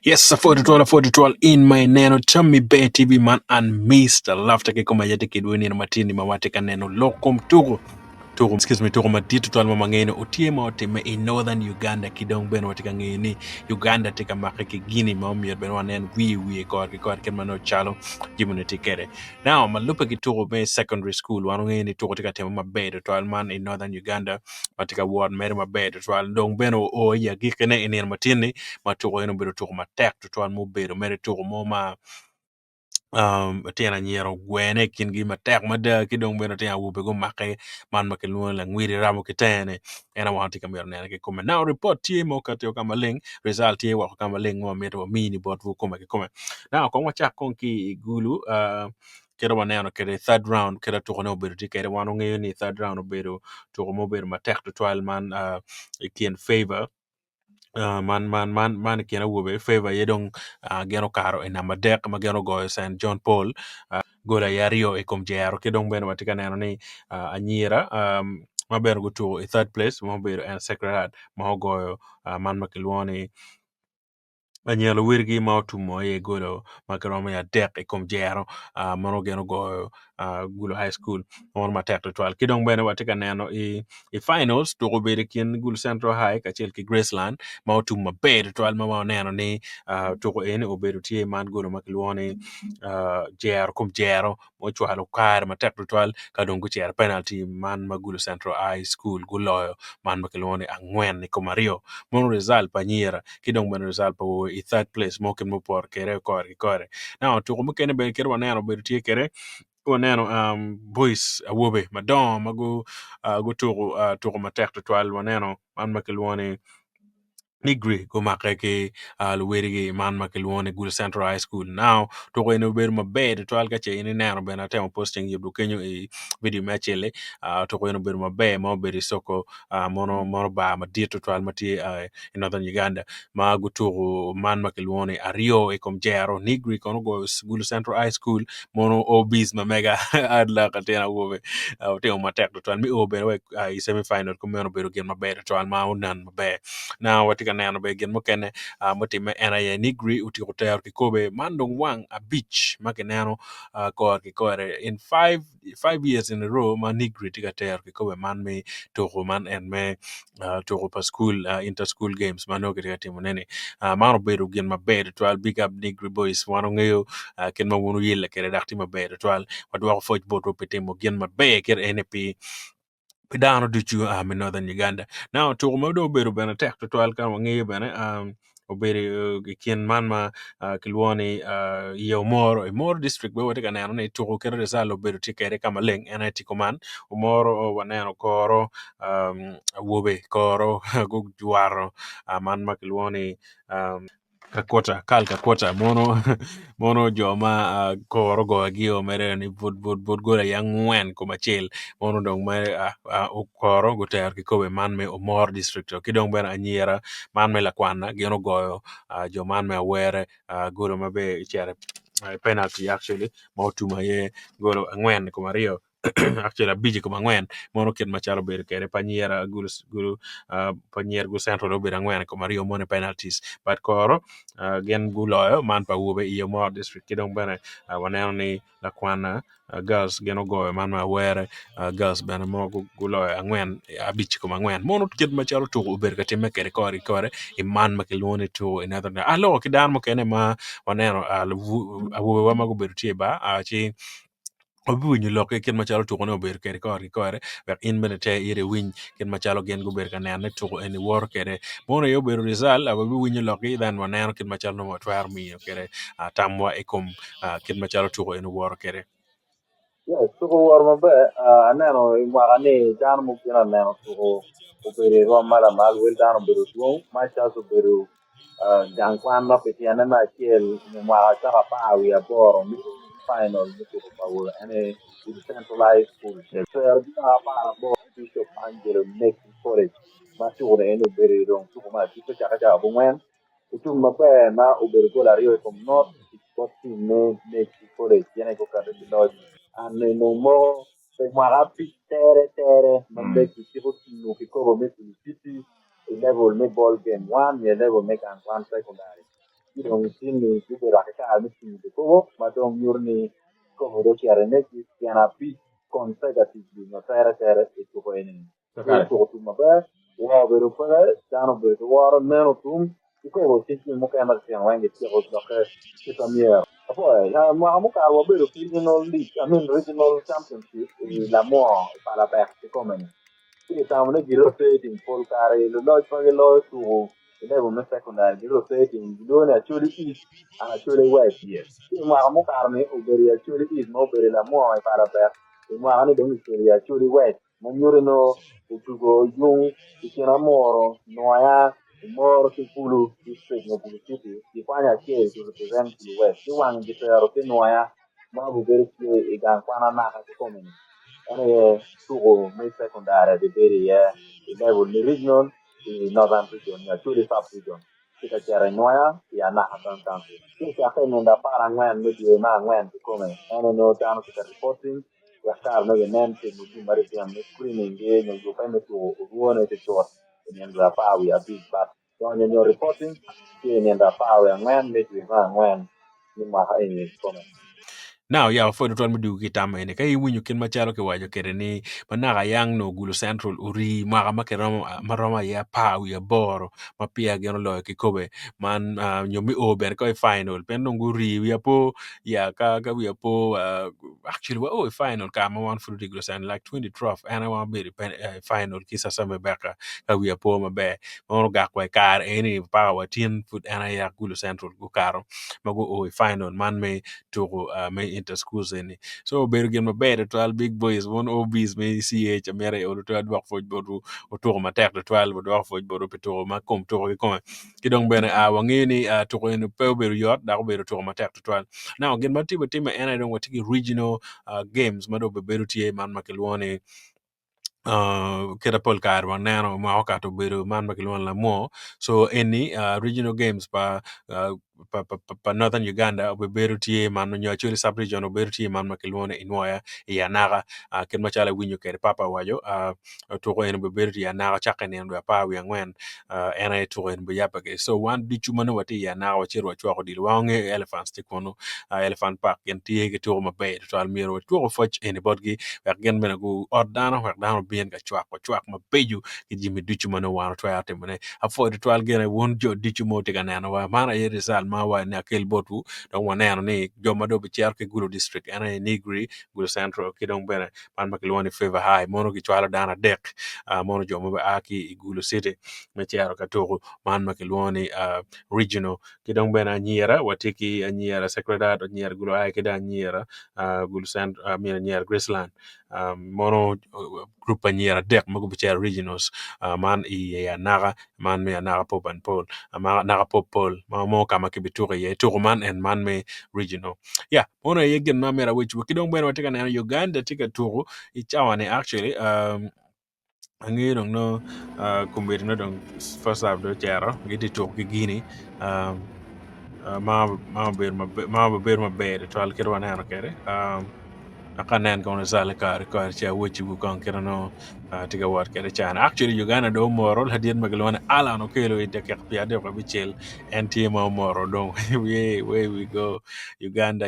Yes, 40 in my neno Chummy Bay TV man and Mr. Laughter ke koma yate kidweni na matini mawate kaneno lokom tugo matitu twal mamangene otiema otime in northern Uganda kidong ben watika ngeni Uganda tika makeke gini maomier ben wanen wi kor ken mano chalo jimune tikere. Now malupa ki tugo me secondary school wanu ngeni tugo tika tema mabedo twal man in northern Uganda watika ward mere mabedo twal dong ben o ya gikene in matini matugo eno bedo tugo matek to twal mo bedo mere tugo mo ma tiana nyiero gwene kin gi matek mada kidong beno tiana wube go make man makelun la ngwiri ramo kitene ena wanti kamero nene ke kuma now report tie mo katio kama ling result tie wa kama ling mo meto mini bot vu kuma ke kuma now ko wacha konki gulu kero waneno kere third round kero tuko no bedo tikere wano ngeyo ni third round obedo tuko mo bedo matek to twal man kien favor man kena wube favor yedong geno karo en amadek ma geno go St John Paul gola yario e kom jero ke dong beno watika neno ni anyira maber go to third place mo bedo en secretary ma go man makilwoni anyalo wirgi ma otumo e golo makaromo ya dek e kom jero mano geno go gulo high school on ma tek to 12 kidong bene watika neno i finals to go bere kin gulo Central High ka chel ki Graceland ma otumo bere 12 ma neno ni to go ene obedo tie man gulo makilwoni jero kom jero mo chwalo kar ma tek to 12 ka dong go cher penalty man magulo Central High School gulo man makilwoni angwen ni komario mon result panyira kidong bene result pa wo i third place mo ken mo por kere kore now to mo ken be kere waneno be tie kere waneno boys awobe madon mago go to matek to 12 waneno man makelwone Nigri go makeke luwerigi man makelwone Gul Central High School now to go eno ber mabed to alga che ini neno bena temo posting yibu kenyo i video machele to go eno ber mabe mo beri soko mono ba madito to almati in northern Uganda ma gutugo man makelwone Ario e kom jero Nigri kono go Gul Central High School mono obis ma mega adla katena wobe temo matek to almi obe we i semi final ko meno beru gen mabe to alma unan mabe na watika neno be gen mokene motime ena ye Nigri uti hotel kikobe mandong wang a beach makeneno kore in 5 years in a row ma Nigri tika ter kikobe man me to man and me to pa school inter school games mano tika timo nene mano beru gen mabe to big up Nigri boys wano ngeyo ken ma wonu yelle kere dakti mabe to wadwa foj boto petemo gen mabe kere NP pidano duchu in northern Uganda now to mo do beru bena tek to twal kan wangi bena obere kien man ma kilwoni moro district be wote kanano ne to kero resalo beru tikere kama leng enati command moro waneno koro wobe koro go juaro man ma kilwoni kakota mono joma koro go agio mere ni bud gola yangwen kuma chel mono dong mere koro go ter ki kobe man me omor district ki dong bena anyiera man me lakwana geno goyo jo man me awere golo mabe chere penalty actually mo tuma ye golo angwen kuma rio actually abiji kuma ngwen mono ket machalo ber kere panyiera gulu panyier gu central ober angwen kuma rio mono penalties but koro gen guloyo man pa wube iyo mo district kidong bene waneno ni lakwana girls geno goyo man ma were girls bene mo guloyo angwen abich kuma angwen mono ket machalo to ober ka time kere kore iman makilone to another alo kidan mo kene ma waneno awube wa mago ber tie ba chi obiwinyo loke ken machalo tuko ne ober kere kore ber in bene te ire winy ken machalo gen go ber kanene tuko eni wor kere mono yo ber result abiwinyo loke then waneno ken machalo no twar miyo kere tamwa ekom ken machalo tuko eni wor kere Yes, tuko war mabe aneno imwagane jana mungkin aneno tuko upere ro mala mal wel dano beru tuo ma cha so beru jang kwan ma peti anena kiel ni mwaga cha pa awi aboro mi final mi tuko pa wo ene with centralized school so ya pa bo bishop angelo next college ma tuko ene beru ro tuko ma tuko cha cha bo ngwen utum mabe na uberu gola rio from north sport team next college yene ko ka de ane no mo pe marapi tere mande kiko kino kiko me titi level me ball game one ye level me kan one secondary Kidong sini juga raka misi ko madong yurni ko do chiare ne ki yana pi consecutively no tera itu ko ini. Ko tu mabe wa beru pa dano beru wa meno tum ko ko sisi mo kana sian wange ko do ka kita mier. Apo ya mo amo ka wa beru regional league, I mean regional championship la mo para per ko Itamu gi rotating pol kare lo loj pa lo to level na secondary gi rotating do na actually east and actually west yes ma mo karne o beri actually east mo beri la mo ai para per ma ani do actually west mo nyure no utugo yung ikina moro noya moro ki pulu district no pulu city di fanya che to represent pulu west di wang di pero ke noya ma bu beri ke igan kwana na ka ko ene tugo me secondary de beri ya level ni regional ni northern region ya churi sub region kita cara noya ya na hatan tanto kita ka ne da para ngwan me di na ngwan ko me ene no tan kita reporting ya kar no nen te mu di mari ya me screening ge no yo pa me to ruone te to ne da pa wi a big bat so ne no reporting ke ne da pa wi ngwan me di na ngwan ni ma ha ni ko me Now, yeah, for the time do kitama ene kay winyu kin machalo ke wajo kere ni manaka yang no gulu central uri maka makerama marama ya pa ya boro mapia geno lo ke kobe man nyomi ober ko final pen no guri ya po ya ka ya po actually final ka ma wan full degree and like 2012 and I want be final kisa sama beka ka ya po mabe mo ga kwa kar any power 10 foot and ya gulu central go karo mago final man me to may inter schools any so better get my bed 12 big boys one obs may ch mere o to adwa fo bodu o to ma tek de 12 do fo bodu to ma kom to ko ki dong bene a wangeni to ko en pe beru yot da ko beru to ma tek 12 now get my team and I don't want to regional games ma do be beru tie man makelwane keda pol kar wa neno ma wakato bedo man makilwan la mo so any regional games pa northern Uganda be bedo tie man no actually sub region bedo tie man makilwan inwaya ya naga ken machala winyo kere papa wajo to ko en be bedo ya naga chakane en pa wi ngwen ena to en be yapake so one dichu mano wati ya naga wachiro chwa dil wange elephants tikono elephant park en tie ke to ma be to almiro to foch en bodgi gen mena go ordana hoặc dano bien ga chwak ma peju ki jimi duchu mano wano to ate mane afo de twal gene won jo duchu mo te ganana wa mana ye resal ma wa na kel botu don wana ni jo mado be cher ke guru district ana nigri guru central ki don bene man makil woni favor high mono ki twala dana dek mono jo mo be aki guru city me cher ka to man makil woni regional ki don bene nyera watiki nyera secretary nyera guru ay ki da nyera guru central mi nyera graceland mono group anyera dek mago bicha regionals man i ya naga man me naga pop and pol naga pop pol mo kama kibiture ye to man and man me regional yeah mono ye gen ma mera which kidong beno tika na Uganda tika turu I chawane actually angi dong no kumbiri no dong first half do chero giti to gini ma ber ma ber to al kirwa na kere akanen kono sale kar cha wuchi bu kan kirano tiga war kere chan actually Uganda do moro la dien maglone ala no kelo ite ke pia de ko bichel en tema moro don we go Uganda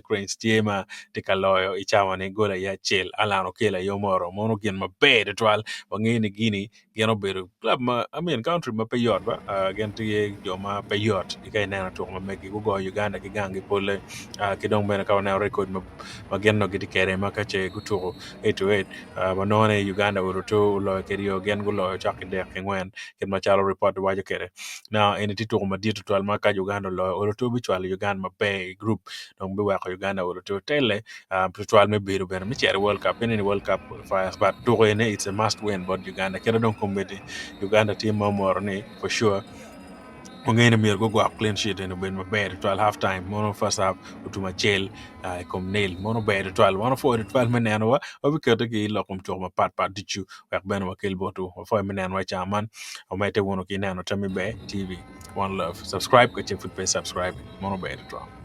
Cranes tema tika loyo ichama ne gola ya chel ala no kela yo moro mono gen ma bede twal wangeni gini geno beru club ma I mean country ma peyot ba gen tie jo ma peyot ikay nena to ma meki go Uganda ki gangi pole ki dong bena ka na record magenno gidi kere makache guturo 8-8 manone Uganda wuruto lo kerio gen gulo chakide kengwen ken machalo report wajo kere now en tito ma dito to almaka Uganda lo wuruto bichwal Uganda mabe group donc be wa Uganda wuruto tele virtual me biru ben mi chere World Cup in World Cup qualifiers but to it's a must win but Uganda kere don committee Uganda team more for sure Mungkin mir go go clean sheet in ben maber 12 half time mono first half utuma chel kom nail mono ber 12 mono for 12 menen wa obiketo ki lokum to ma pat dichu wek ben wa kel botu fo menen wa chaman o mete wono ki nano tami be TV one love subscribe ko che foot page subscribe mono ber 12